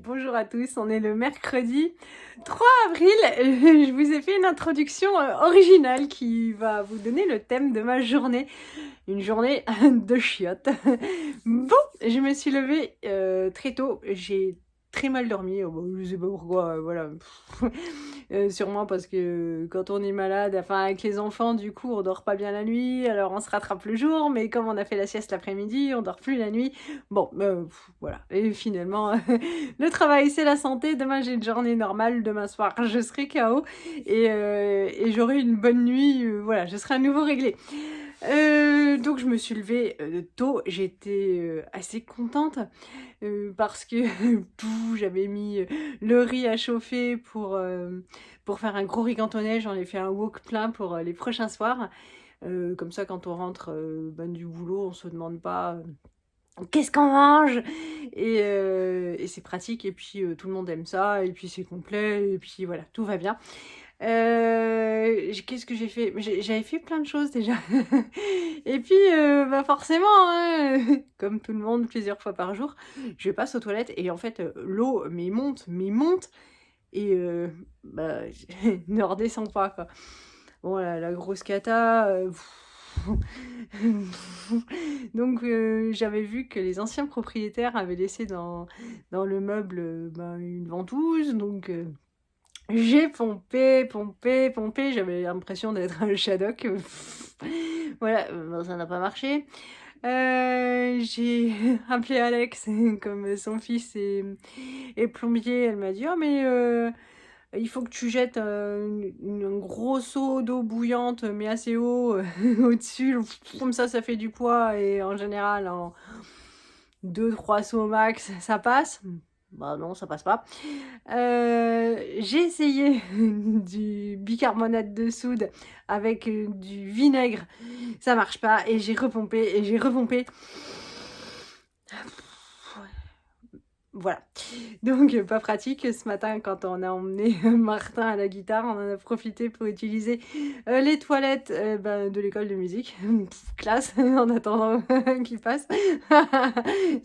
Bonjour à tous, on est le mercredi 3 avril. Je vous ai fait une introduction originale qui va vous donner le thème de ma journée. Une journée de chiottes. Bon, je me suis levée très tôt, j'ai très mal dormi, je sais pas pourquoi, voilà. Sûrement parce que quand on est malade, enfin avec les enfants, du coup, on dort pas bien la nuit, alors on se rattrape le jour, mais comme on a fait la sieste l'après-midi, on dort plus la nuit. Bon, voilà. Et finalement, le travail, c'est la santé. Demain, j'ai une journée normale. Demain soir, je serai KO et j'aurai une bonne nuit. Voilà, je serai à nouveau réglée. Donc je me suis levée tôt, j'étais assez contente parce que j'avais mis le riz à chauffer pour faire un gros riz cantonais. J'en ai fait un wok plein pour les prochains soirs. Comme ça, quand on rentre du boulot, on se demande pas qu'est-ce qu'on mange et c'est pratique, et puis tout le monde aime ça, et puis c'est complet, et puis voilà, tout va bien. Qu'est-ce que j'ai fait? J'avais fait plein de choses déjà. Et puis, forcément, hein, comme tout le monde, plusieurs fois par jour, je passe aux toilettes et en fait, l'eau mais monte et ne redescend pas, quoi. Bon, la grosse cata, donc j'avais vu que les anciens propriétaires avaient laissé dans le meuble, une ventouse, donc j'ai pompé, pompé, pompé, j'avais l'impression d'être un Shadok. Voilà, ça n'a pas marché. J'ai appelé Alex, comme son fils est plombier. Elle m'a dit: «Oh mais il faut que tu jettes, un gros seau d'eau bouillante, mais assez haut, au-dessus, comme ça fait du poids, et en général en 2-3 seaux max, ça passe». Bah non, ça passe pas. J'ai essayé du bicarbonate de soude avec du vinaigre, ça marche pas, et j'ai repompé et j'ai repompé. Voilà. Donc pas pratique. Ce matin, quand on a emmené Martin à la guitare, on en a profité pour utiliser les toilettes de l'école de musique. Classe, en attendant qu'il passe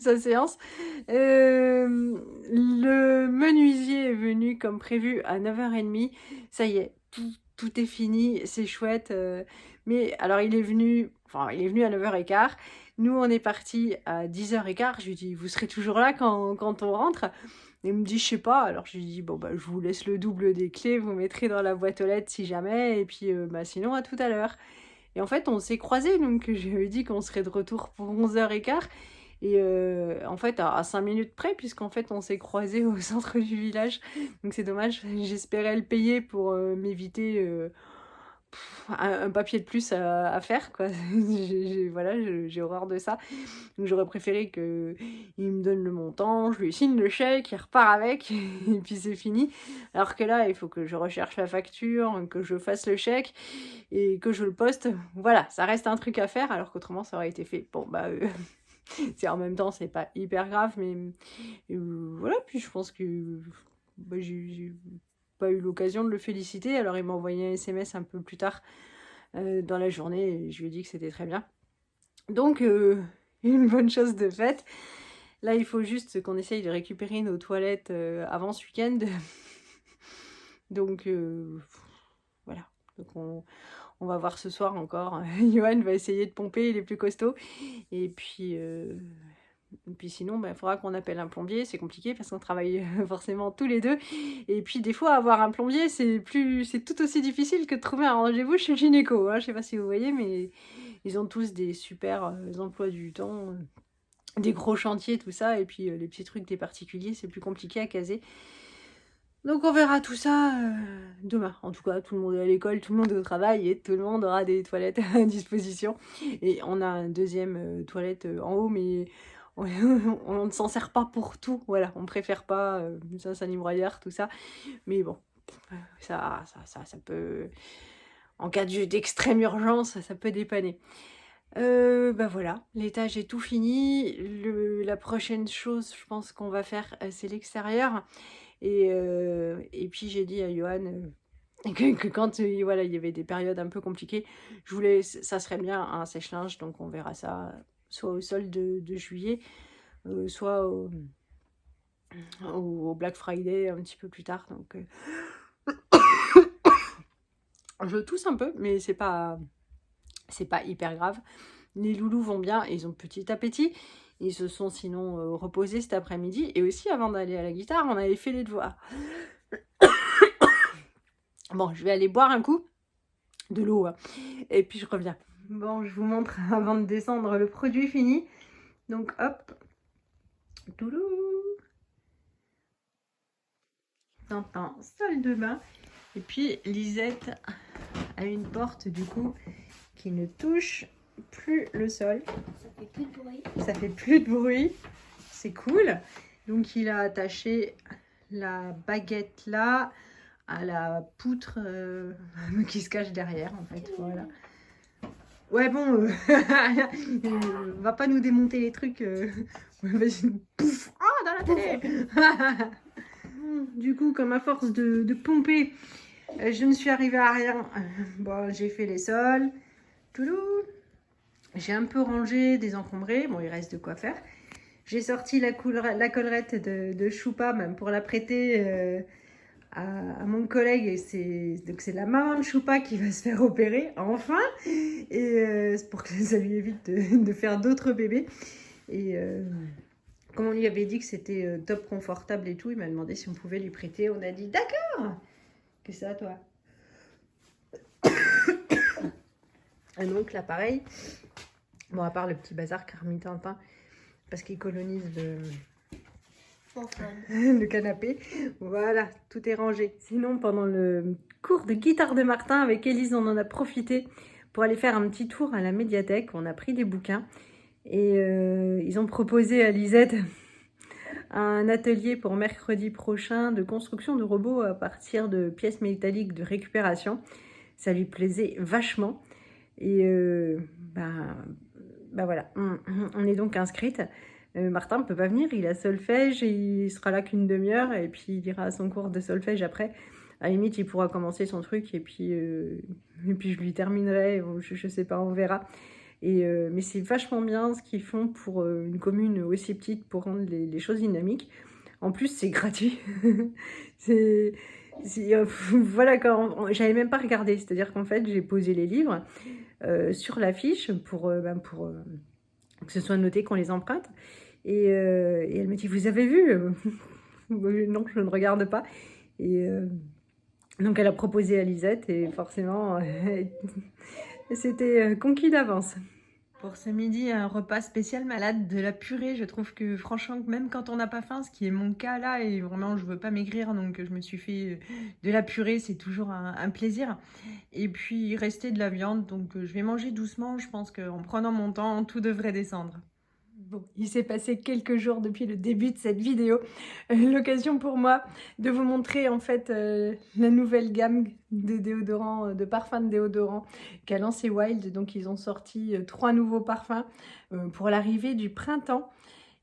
sa séance. Le menuisier est venu comme prévu à 9h30. Ça y est, tout est fini, c'est chouette. Mais alors il est venu à 9h15. Nous, on est partis à 10h15. Je lui dis: «Vous serez toujours là quand on rentre?» Il me dit: «Je sais pas». Alors je lui dis: «Bon, je vous laisse le double des clés, vous mettrez dans la boîte aux lettres si jamais, et puis sinon à tout à l'heure». Et en fait, on s'est croisés, donc je lui ai dit qu'on serait de retour pour 11h15, et en fait, à 5 minutes près, puisqu'en fait, on s'est croisés au centre du village. Donc c'est dommage, j'espérais le payer pour m'éviter un papier de plus à faire, quoi. Voilà, j'ai horreur de ça. Donc j'aurais préféré qu'il me donne le montant, je lui signe le chèque, il repart avec, et puis c'est fini. Alors que là, il faut que je recherche la facture, que je fasse le chèque et que je le poste. Voilà, ça reste un truc à faire, alors qu'autrement ça aurait été fait. Bon, c'est, en même temps, c'est pas hyper grave, mais voilà. Puis je pense que j'ai pas eu l'occasion de le féliciter, alors il m'a envoyé un SMS un peu plus tard dans la journée, et je lui ai dit que c'était très bien. Donc, une bonne chose de faite. Là, il faut juste qu'on essaye de récupérer nos toilettes avant ce week-end. Donc, voilà. Donc, on va voir ce soir encore. Johan va essayer de pomper, il est plus costaud. Et puis sinon, il faudra qu'on appelle un plombier. C'est compliqué parce qu'on travaille forcément tous les deux. Et puis des fois, avoir un plombier, c'est tout aussi difficile que de trouver un rendez-vous chez le gynéco, hein. Je sais pas si vous voyez, mais ils ont tous des super emplois du temps, des gros chantiers, tout ça. Et puis les petits trucs des particuliers, c'est plus compliqué à caser. Donc on verra tout ça demain. En tout cas, tout le monde est à l'école, tout le monde est au travail, et tout le monde aura des toilettes à disposition. Et on a un deuxième toilette en haut, mais on ne s'en sert pas pour tout. Voilà, on préfère pas, ça s'anime tout ça. Mais bon, ça peut, en cas d'extrême urgence, ça peut dépanner. Voilà, l'étage est tout fini. La prochaine chose, je pense qu'on va faire, c'est l'extérieur. Et puis j'ai dit à Johan que quand voilà, il y avait des périodes un peu compliquées, ça serait bien un sèche-linge, donc on verra ça soit au solde de juillet, soit au Black Friday un petit peu plus tard. Donc, je tousse un peu, mais c'est pas hyper grave. Les loulous vont bien, ils ont petit appétit. Ils se sont sinon reposés cet après-midi. Et aussi, avant d'aller à la guitare, on avait fait les devoirs. Bon, je vais aller boire un coup de l'eau, hein, et puis je reviens. Bon, je vous montre avant de descendre le produit fini. Donc, hop. Toulou. Dans un salle de bain. Et puis, Lisette a une porte, du coup, qui ne touche plus le sol. Ça fait plus de bruit. Ça fait plus de bruit. C'est cool. Donc, il a attaché la baguette là à la poutre qui se cache derrière, en fait. Voilà. Ouais, bon, va pas nous démonter les trucs. Vas-y, pouf, oh, dans la télé. Du coup, comme à force de pomper, je ne suis arrivée à rien. Bon, j'ai fait les sols. Toulou. J'ai un peu rangé, désencombré. Bon, il reste de quoi faire. J'ai sorti la collerette de Choupa, même pour la prêter à mon collègue. Donc c'est la maman de Choupa qui va se faire opérer, enfin. Et c'est pour que ça lui évite de faire d'autres bébés. Et comme on lui avait dit que c'était top confortable et tout, il m'a demandé si on pouvait lui prêter. On a dit d'accord. Que c'est à toi. Et donc là, pareil. Bon, à part le petit bazar Carmi Tintin, parce qu'il colonise le canapé. Voilà, tout est rangé. Sinon, pendant le cours de guitare de Martin, avec Élise, on en a profité pour aller faire un petit tour à la médiathèque. On a pris des bouquins et ils ont proposé à Lisette un atelier pour mercredi prochain de construction de robots à partir de pièces métalliques de récupération. Ça lui plaisait vachement. Et bah voilà, on est donc inscrite. Martin ne peut pas venir, il a solfège, et il sera là qu'une demi-heure et puis il ira à son cours de solfège après. À la limite, il pourra commencer son truc et puis je lui terminerai, je sais pas, on verra. Mais c'est vachement bien ce qu'ils font pour une commune aussi petite pour rendre les choses dynamiques. En plus, c'est gratuit. Voilà, j'avais même pas regardé, c'est-à-dire qu'en fait, j'ai posé les livres sur l'affiche pour que ce soit noté qu'on les emprunte. Et elle me dit, vous avez vu? Non, je ne regarde pas. Et donc elle a proposé à Lisette et forcément, c'était conquis d'avance. Pour ce midi, un repas spécial malade, de la purée. Je trouve que franchement, même quand on n'a pas faim, ce qui est mon cas là, et vraiment je veux pas maigrir, donc je me suis fait de la purée, c'est toujours un plaisir. Et puis il restait de la viande, donc je vais manger doucement. Je pense qu'en prenant mon temps, tout devrait descendre. Bon, il s'est passé quelques jours depuis le début de cette vidéo. L'occasion pour moi de vous montrer en fait la nouvelle gamme de déodorants, de parfums de déodorants qu'a lancé Wild. Donc ils ont sorti 3 nouveaux parfums pour l'arrivée du printemps.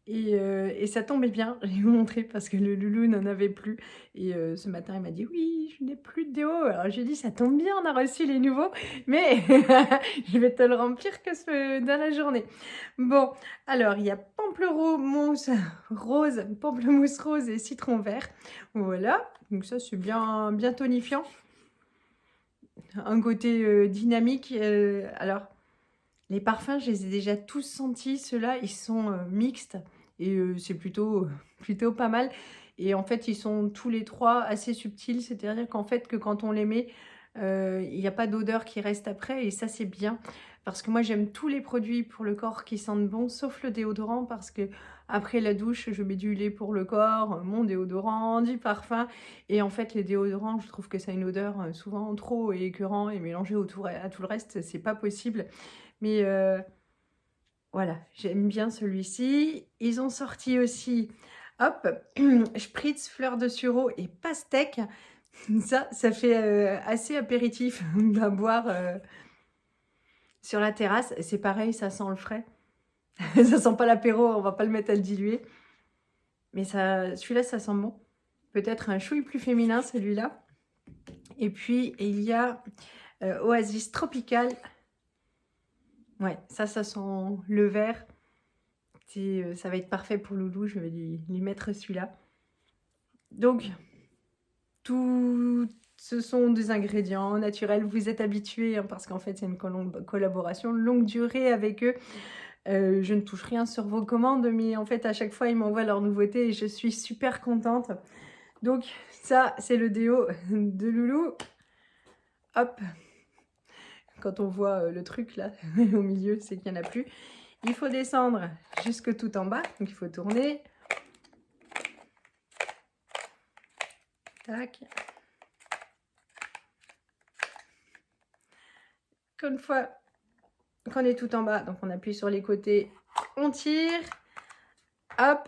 Et ça tombait bien, je vais vous montrer parce que le loulou n'en avait plus. Et ce matin, il m'a dit oui, je n'ai plus de déo. Alors j'ai dit ça tombe bien, on a reçu les nouveaux, mais je vais te le remplir dans la journée. Bon, alors il y a pamplemousse rose et citron vert. Voilà, donc ça c'est bien, bien tonifiant. Un côté dynamique. Alors, les parfums, je les ai déjà tous sentis. Ceux-là, ils sont mixtes. Et c'est plutôt pas mal. Et en fait, ils sont tous les trois assez subtils. C'est-à-dire qu'en fait, que quand on les met, il n'y a pas d'odeur qui reste après. Et ça, c'est bien. Parce que moi, j'aime tous les produits pour le corps qui sentent bon, sauf le déodorant. Parce que après la douche, je mets du lait pour le corps, mon déodorant, du parfum. Et en fait, les déodorants, je trouve que ça a une odeur souvent trop écœurant. Et mélangé à tout le reste, c'est pas possible. Mais voilà, j'aime bien celui-ci. Ils ont sorti aussi, hop, Spritz, fleur de sureau et pastèque. Ça fait assez apéritif à boire sur la terrasse. C'est pareil, ça sent le frais. Ça sent pas l'apéro, on va pas le mettre à le diluer. Mais celui-là, ça sent bon. Peut-être un chouille plus féminin, celui-là. Et puis, il y a Oasis Tropical. Ouais, ça sent le vert. Ça va être parfait pour Loulou, je vais lui mettre celui-là. Donc, tout, ce sont des ingrédients naturels. Vous êtes habitués, hein, parce qu'en fait, c'est une collaboration longue durée avec eux. Je ne touche rien sur vos commandes, mais en fait, à chaque fois, ils m'envoient leurs nouveautés et je suis super contente. Donc, ça, c'est le déo de Loulou. Hop. Quand on voit le truc là, au milieu, c'est qu'il n'y en a plus. Il faut descendre jusque tout en bas. Donc, il faut tourner. Tac. Une fois qu'on est tout en bas, donc on appuie sur les côtés, on tire. Hop.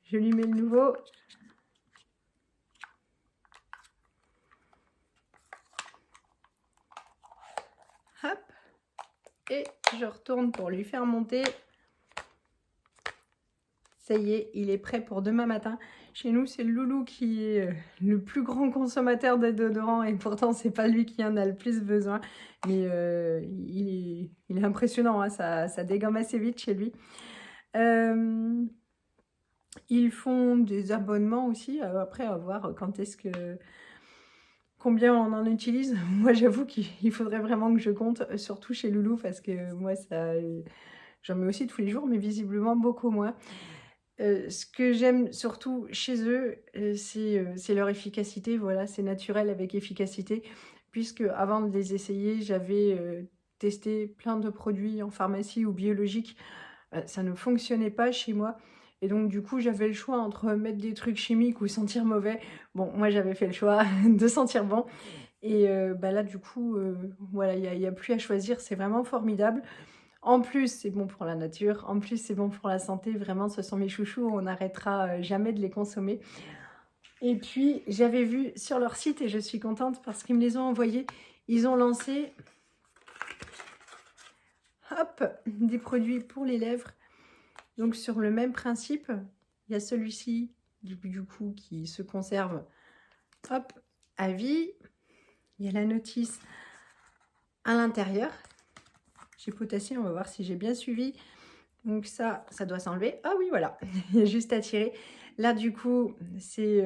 Je lui mets le nouveau. Hop. Et je retourne pour lui faire monter. Ça y est, il est prêt pour demain matin. Chez nous, c'est le Loulou qui est le plus grand consommateur de déodorant et pourtant, c'est pas lui qui en a le plus besoin. Mais il est impressionnant, hein, ça dégomme assez vite chez lui. Ils font des abonnements aussi, après à voir quand est-ce que... Combien on en utilise. Moi, j'avoue qu'il faudrait vraiment que je compte, surtout chez Loulou, parce que moi, ça, j'en mets aussi tous les jours, mais visiblement beaucoup moins. Ce que j'aime surtout chez eux, c'est leur efficacité. Voilà, c'est naturel avec efficacité. Puisque avant de les essayer, j'avais testé plein de produits en pharmacie ou biologiques. Ça ne fonctionnait pas chez moi. Et donc, du coup, j'avais le choix entre mettre des trucs chimiques ou sentir mauvais. Bon, moi, j'avais fait le choix de sentir bon. Et bah là, du coup, voilà, il n'y a plus à choisir. C'est vraiment formidable. En plus, c'est bon pour la nature. En plus, c'est bon pour la santé. Vraiment, ce sont mes chouchous. On n'arrêtera jamais de les consommer. Et puis, j'avais vu sur leur site, et je suis contente parce qu'ils me les ont envoyés. Ils ont lancé, hop, des produits pour les lèvres. Donc, sur le même principe, il y a celui-ci, du coup, qui se conserve, hop, à vie. Il y a la notice à l'intérieur. J'ai potassé, on va voir si j'ai bien suivi. Donc ça doit s'enlever. Ah oui, voilà, il y a juste à tirer. Là, du coup, c'est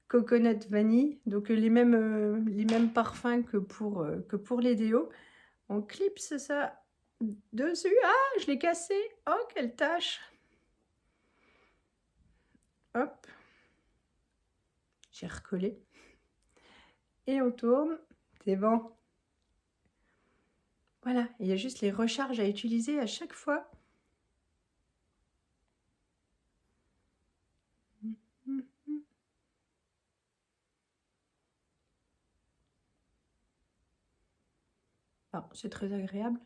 coconut vanille. Donc les mêmes parfums que pour les déos. On clipse ça dessus. Ah, je l'ai cassé. Oh, quelle tâche. Hop. J'ai recollé. Et on tourne. C'est bon. Voilà, il y a juste les recharges à utiliser à chaque fois. Ah, c'est très agréable.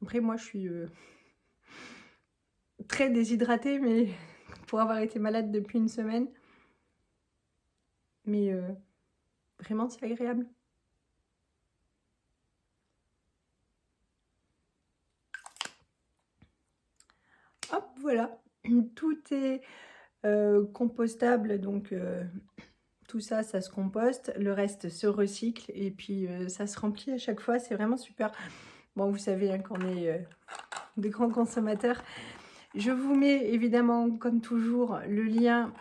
Après, moi, je suis très déshydratée, mais pour avoir été malade depuis une semaine. Mais vraiment, c'est agréable. Hop, voilà. Tout est compostable, donc tout ça, ça se composte. Le reste se recycle et puis ça se remplit à chaque fois. C'est vraiment super. Bon, vous savez hein, qu'on est des grands consommateurs. Je vous mets évidemment, comme toujours, le lien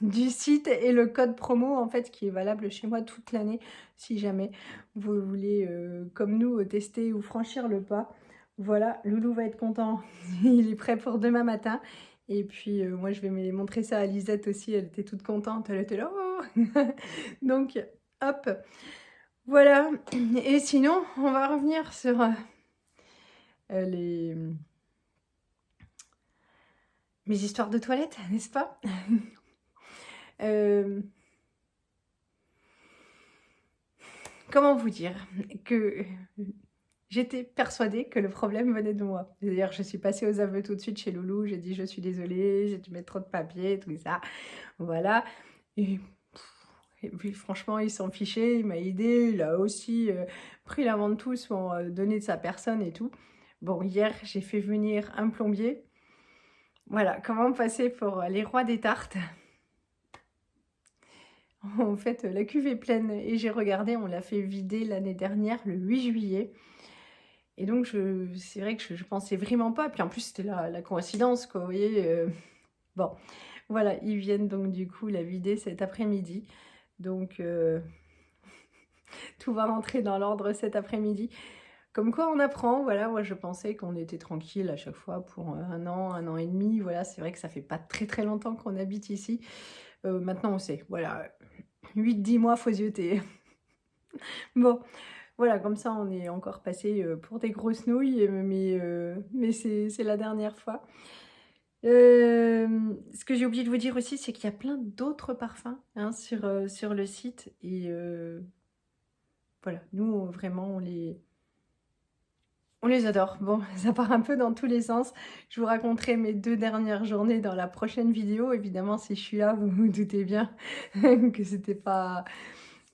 du site et le code promo en fait qui est valable chez moi toute l'année si jamais vous voulez comme nous tester ou franchir le pas. Voilà, Loulou va être content, il est prêt pour demain matin. Et puis moi je vais montrer ça à Lisette aussi, elle était toute contente, elle était là. Oh donc hop, voilà. Et sinon on va revenir sur mes histoires de toilette, n'est-ce pas? Comment vous dire que j'étais persuadée que le problème venait de moi. D'ailleurs, je suis passée aux aveux tout de suite chez Loulou. J'ai dit je suis désolée, j'ai dû mettre trop de papier, tout ça. Voilà. Et puis franchement, il s'en fichait, il m'a aidé. Il a aussi pris la vente tous pour donner de sa personne et tout. Bon, hier, j'ai fait venir un plombier. Voilà, comment passer pour les rois des tartes. En fait, la cuve est pleine et j'ai regardé, on l'a fait vider l'année dernière, le 8 juillet. Et donc c'est vrai que je pensais vraiment pas, puis en plus c'était la coïncidence quoi, vous voyez? Bon, voilà, ils viennent donc du coup la vider cet après-midi. Donc tout va rentrer dans l'ordre cet après-midi. Comme quoi on apprend, voilà, moi je pensais qu'on était tranquille à chaque fois pour, 1 an et demi, voilà, c'est vrai que ça fait pas très, très longtemps qu'on habite ici. Maintenant on sait, voilà, 8-10 mois faut zioter. Bon, voilà, comme ça on est encore passé, pour des grosses nouilles, mais c'est la dernière fois. Ce que j'ai oublié de vous dire aussi, c'est qu'il y a plein d'autres parfums, hein, sur le site et voilà, nous, vraiment, on les adore. Bon, ça part un peu dans tous les sens. Je vous raconterai mes 2 dernières journées dans la prochaine vidéo. Évidemment, si je suis là, vous vous doutez bien que c'était pas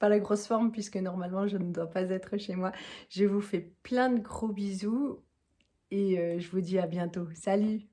la grosse forme puisque normalement, je ne dois pas être chez moi. Je vous fais plein de gros bisous et je vous dis à bientôt. Salut!